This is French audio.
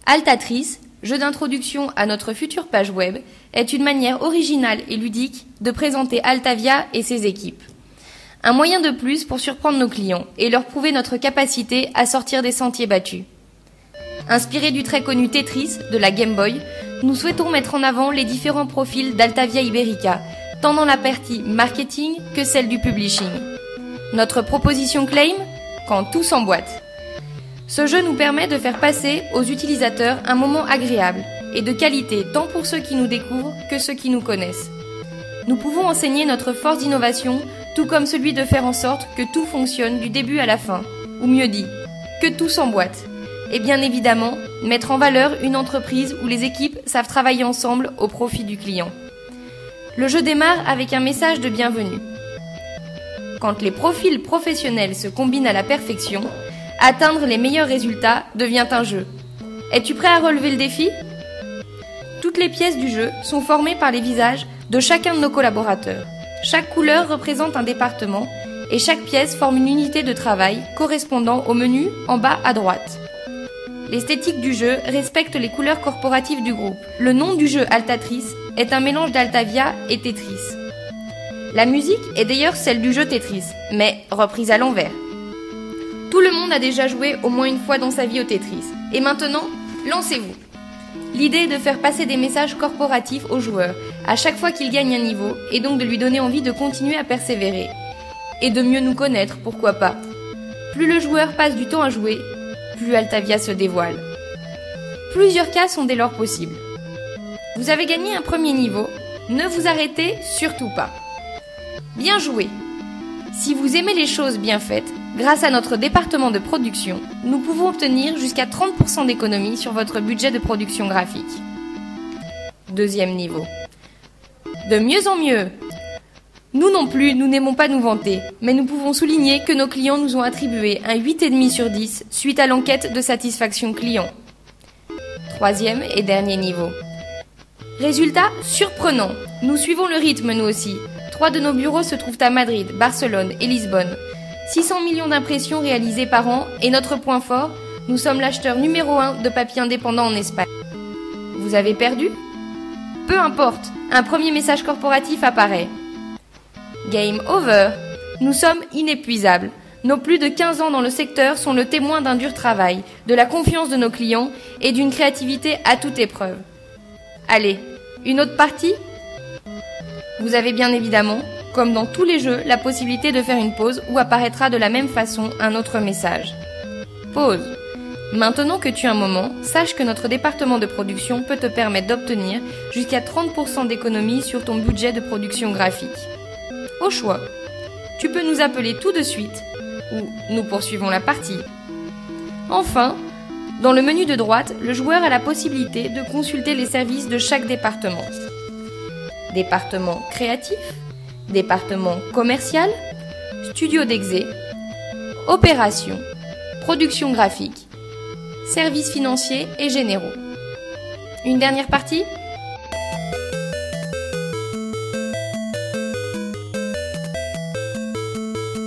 Altatrice, jeu d'introduction à notre future page web, est une manière originale et ludique de présenter Altavia et ses équipes. Un moyen de plus pour surprendre nos clients et leur prouver notre capacité à sortir des sentiers battus. Inspiré du très connu Tetris de la Game Boy, nous souhaitons mettre en avant les différents profils d'Altavia Ibérica, tant dans la partie marketing que celle du publishing. Notre proposition claim, quand tout s'emboîte. Ce jeu nous permet de faire passer aux utilisateurs un moment agréable et de qualité tant pour ceux qui nous découvrent que ceux qui nous connaissent. Nous pouvons enseigner notre force d'innovation, tout comme celui de faire en sorte que tout fonctionne du début à la fin, ou mieux dit, que tout s'emboîte. Et bien évidemment, mettre en valeur une entreprise où les équipes savent travailler ensemble au profit du client. Le jeu démarre avec un message de bienvenue. Quand les profils professionnels se combinent à la perfection, atteindre les meilleurs résultats devient un jeu. Es-tu prêt à relever le défi ? Toutes les pièces du jeu sont formées par les visages de chacun de nos collaborateurs. Chaque couleur représente un département et chaque pièce forme une unité de travail correspondant au menu en bas à droite. L'esthétique du jeu respecte les couleurs corporatives du groupe. Le nom du jeu Altatrice est un mélange d'Altavia et Tetris. La musique est d'ailleurs celle du jeu Tetris, mais reprise à l'envers. Tout le monde a déjà joué au moins une fois dans sa vie au Tetris. Et maintenant, lancez-vous. L'idée est de faire passer des messages corporatifs aux joueurs à chaque fois qu'ils gagnent un niveau et donc de lui donner envie de continuer à persévérer. Et de mieux nous connaître, pourquoi pas. Plus le joueur passe du temps à jouer, plus Altavia se dévoile. Plusieurs cas sont dès lors possibles. Vous avez gagné un premier niveau, ne vous arrêtez surtout pas. Bien joué. Si vous aimez les choses bien faites, grâce à notre département de production, nous pouvons obtenir jusqu'à 30% d'économie sur votre budget de production graphique. Deuxième niveau. De mieux en mieux. Nous non plus, nous n'aimons pas nous vanter, mais nous pouvons souligner que nos clients nous ont attribué un 8,5 sur 10 suite à l'enquête de satisfaction client. Troisième et dernier niveau. Résultat surprenant. Nous suivons le rythme nous aussi. 3 de nos bureaux se trouvent à Madrid, Barcelone et Lisbonne. 600 millions d'impressions réalisées par an et notre point fort, nous sommes l'acheteur numéro 1 de papier indépendant en Espagne. Vous avez perdu ? Peu importe, un premier message corporatif apparaît. Game over. Nous sommes inépuisables. Nos plus de 15 ans dans le secteur sont le témoin d'un dur travail, de la confiance de nos clients et d'une créativité à toute épreuve. Allez, une autre partie ? Vous avez bien évidemment, comme dans tous les jeux, la possibilité de faire une pause où apparaîtra de la même façon un autre message. Pause. Maintenant que tu as un moment, sache que notre département de production peut te permettre d'obtenir jusqu'à 30% d'économie sur ton budget de production graphique. Au choix. Tu peux nous appeler tout de suite ou nous poursuivons la partie. Enfin, dans le menu de droite, le joueur a la possibilité de consulter les services de chaque département. Département créatif, département commercial, studio d'exé, opération, production graphique, services financiers et généraux. Une dernière partie ?